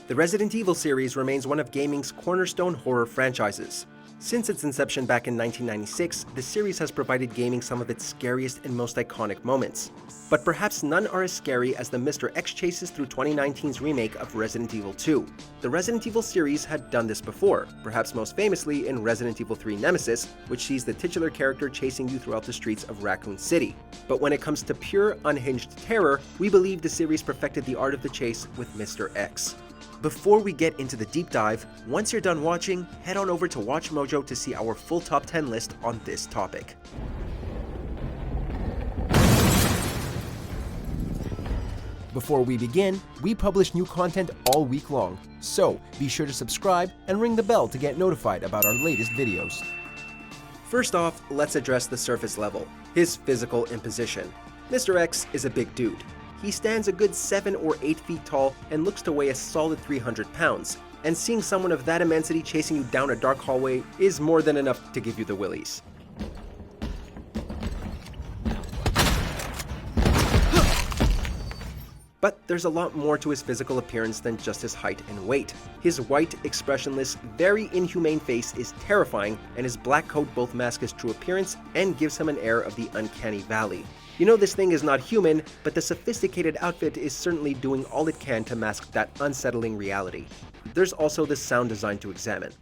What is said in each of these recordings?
The Resident Evil series remains one of gaming's cornerstone horror franchises. Since its inception back in 1996, the series has provided gaming some of its scariest and most iconic moments. But perhaps none are as scary as the Mr. X chases through 2019's remake of Resident Evil 2. The Resident Evil series had done this before, perhaps most famously in Resident Evil 3 Nemesis, which sees the titular character chasing you throughout the streets of Raccoon City. But when it comes to pure, unhinged terror, we believe the series perfected the art of the chase with Mr. X. Before we get into the deep dive, once you're done watching, head on over to Watch Mojo to see our full top 10 list on this topic. Before we begin, we publish new content all week long, so be sure to subscribe and ring the bell to get notified about our latest videos. First off, let's address the surface level, his physical imposition. Mr. X is a big dude. He stands a good 7 or 8 feet tall and looks to weigh a solid 300 pounds, and seeing someone of that immensity chasing you down a dark hallway is more than enough to give you the willies. But there's a lot more to his physical appearance than just his height and weight. His white, expressionless, very inhumane face is terrifying, and his black coat both masks his true appearance and gives him an air of the uncanny valley. You know this thing is not human, but the sophisticated outfit is certainly doing all it can to mask that unsettling reality. There's also the sound design to examine.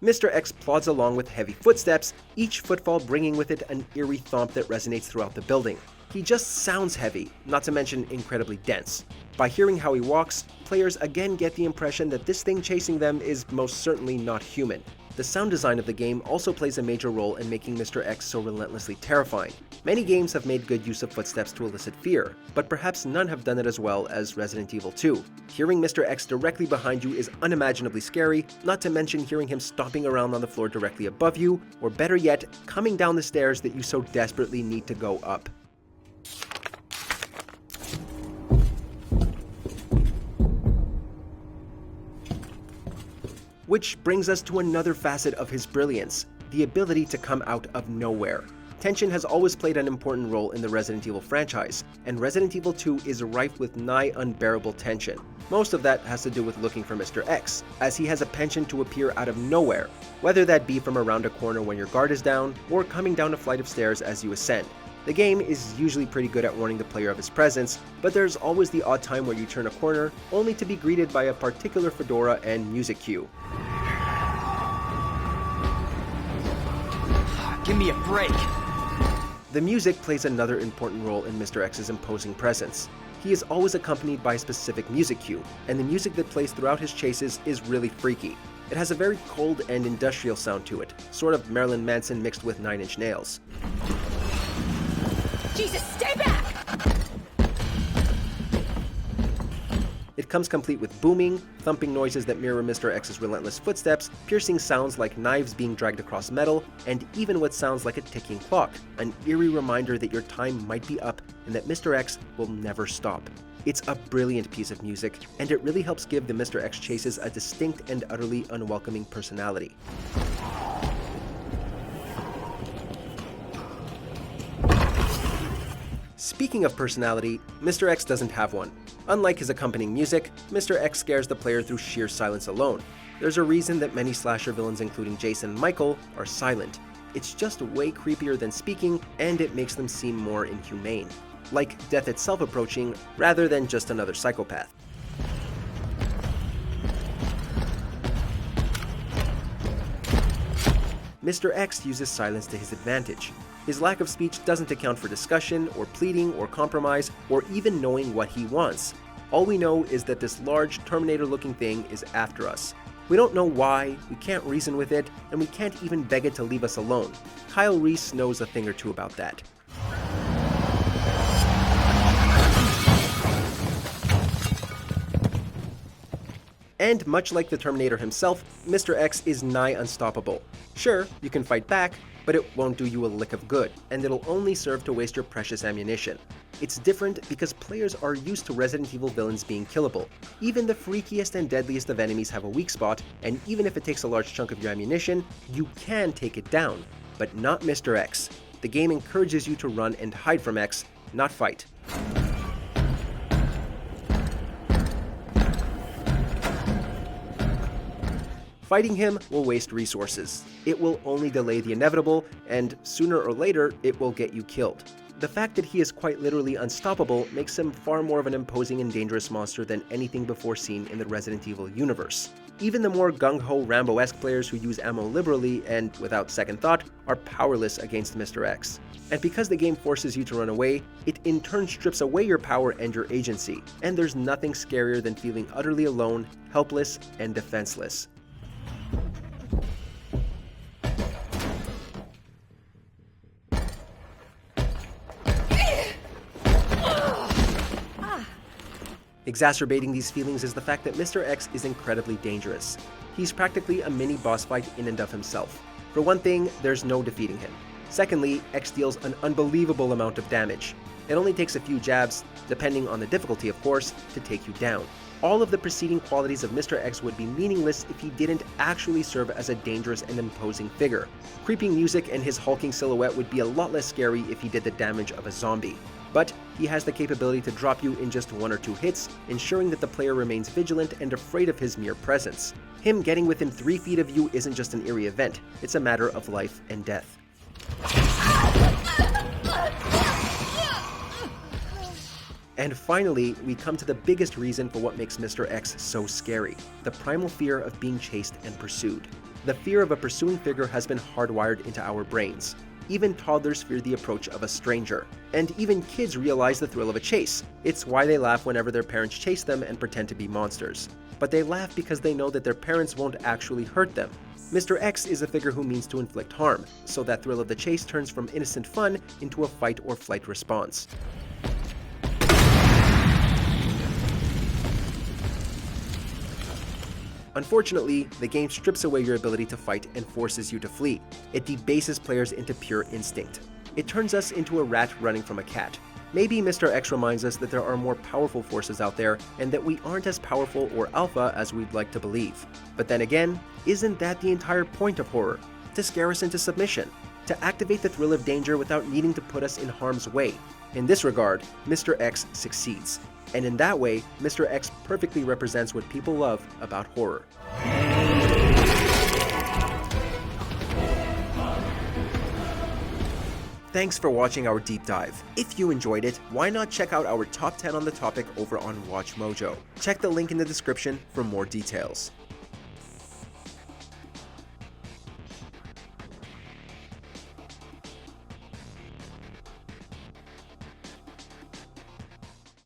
Mr. X plods along with heavy footsteps, each footfall bringing with it an eerie thump that resonates throughout the building. He just sounds heavy, not to mention incredibly dense. By hearing how he walks, players again get the impression that this thing chasing them is most certainly not human. The sound design of the game also plays a major role in making Mr. X so relentlessly terrifying. Many games have made good use of footsteps to elicit fear, but perhaps none have done it as well as Resident Evil 2. Hearing Mr. X directly behind you is unimaginably scary, not to mention hearing him stomping around on the floor directly above you, or better yet, coming down the stairs that you so desperately need to go up. Which brings us to another facet of his brilliance, the ability to come out of nowhere. Tension has always played an important role in the Resident Evil franchise, and Resident Evil 2 is rife with nigh unbearable tension. Most of that has to do with looking for Mr. X, as he has a penchant to appear out of nowhere, whether that be from around a corner when your guard is down, or coming down a flight of stairs as you ascend. The game is usually pretty good at warning the player of his presence, but there's always the odd time where you turn a corner, only to be greeted by a particular fedora and music cue. Give me a break! The music plays another important role in Mr. X's imposing presence. He is always accompanied by a specific music cue, and the music that plays throughout his chases is really freaky. It has a very cold and industrial sound to it, sort of Marilyn Manson mixed with 9 Inch Nails. Jesus, stay back! It comes complete with booming, thumping noises that mirror Mr. X's relentless footsteps, piercing sounds like knives being dragged across metal, and even what sounds like a ticking clock, an eerie reminder that your time might be up and that Mr. X will never stop. It's a brilliant piece of music, and it really helps give the Mr. X chases a distinct and utterly unwelcoming personality. Speaking of personality, Mr. X doesn't have one. Unlike his accompanying music, Mr. X scares the player through sheer silence alone. There's a reason that many slasher villains including Jason and Michael are silent. It's just way creepier than speaking, and it makes them seem more inhumane. Like death itself approaching, rather than just another psychopath. Mr. X uses silence to his advantage. His lack of speech doesn't account for discussion, or pleading, or compromise, or even knowing what he wants. All we know is that this large, Terminator-looking thing is after us. We don't know why, we can't reason with it, and we can't even beg it to leave us alone. Kyle Reese knows a thing or two about that. And much like the Terminator himself, Mr. X is nigh unstoppable. Sure, you can fight back, but it won't do you a lick of good, and it'll only serve to waste your precious ammunition. It's different because players are used to Resident Evil villains being killable. Even the freakiest and deadliest of enemies have a weak spot, and even if it takes a large chunk of your ammunition, you can take it down. But not Mr. X. The game encourages you to run and hide from X, not fight. Fighting him will waste resources. It will only delay the inevitable, and sooner or later, it will get you killed. The fact that he is quite literally unstoppable makes him far more of an imposing and dangerous monster than anything before seen in the Resident Evil universe. Even the more gung-ho Rambo-esque players who use ammo liberally and without second thought are powerless against Mr. X. And because the game forces you to run away, it in turn strips away your power and your agency, and there's nothing scarier than feeling utterly alone, helpless, and defenseless. Exacerbating these feelings is the fact that Mr. X is incredibly dangerous. He's practically a mini boss fight in and of himself. For one thing, there's no defeating him. Secondly, X deals an unbelievable amount of damage. It only takes a few jabs, depending on the difficulty of course, to take you down. All of the preceding qualities of Mr. X would be meaningless if he didn't actually serve as a dangerous and imposing figure. Creeping music and his hulking silhouette would be a lot less scary if he did the damage of a zombie. But he has the capability to drop you in just 1 or 2 hits, ensuring that the player remains vigilant and afraid of his mere presence. Him getting within 3 feet of you isn't just an eerie event, it's a matter of life and death. And finally, we come to the biggest reason for what makes Mr. X so scary: the primal fear of being chased and pursued. The fear of a pursuing figure has been hardwired into our brains. Even toddlers fear the approach of a stranger. And even kids realize the thrill of a chase. It's why they laugh whenever their parents chase them and pretend to be monsters. But they laugh because they know that their parents won't actually hurt them. Mr. X is a figure who means to inflict harm, so that thrill of the chase turns from innocent fun into a fight or flight response. Unfortunately, the game strips away your ability to fight and forces you to flee. It debases players into pure instinct. It turns us into a rat running from a cat. Maybe Mr. X reminds us that there are more powerful forces out there and that we aren't as powerful or alpha as we'd like to believe. But then again, isn't that the entire point of horror? To scare us into submission. To activate the thrill of danger without needing to put us in harm's way. In this regard, Mr. X succeeds. And in that way, Mr. X perfectly represents what people love about horror. Thanks for watching our deep dive. If you enjoyed it, why not check out our top 10 on the topic over on Watch Mojo. Check the link in the description for more details.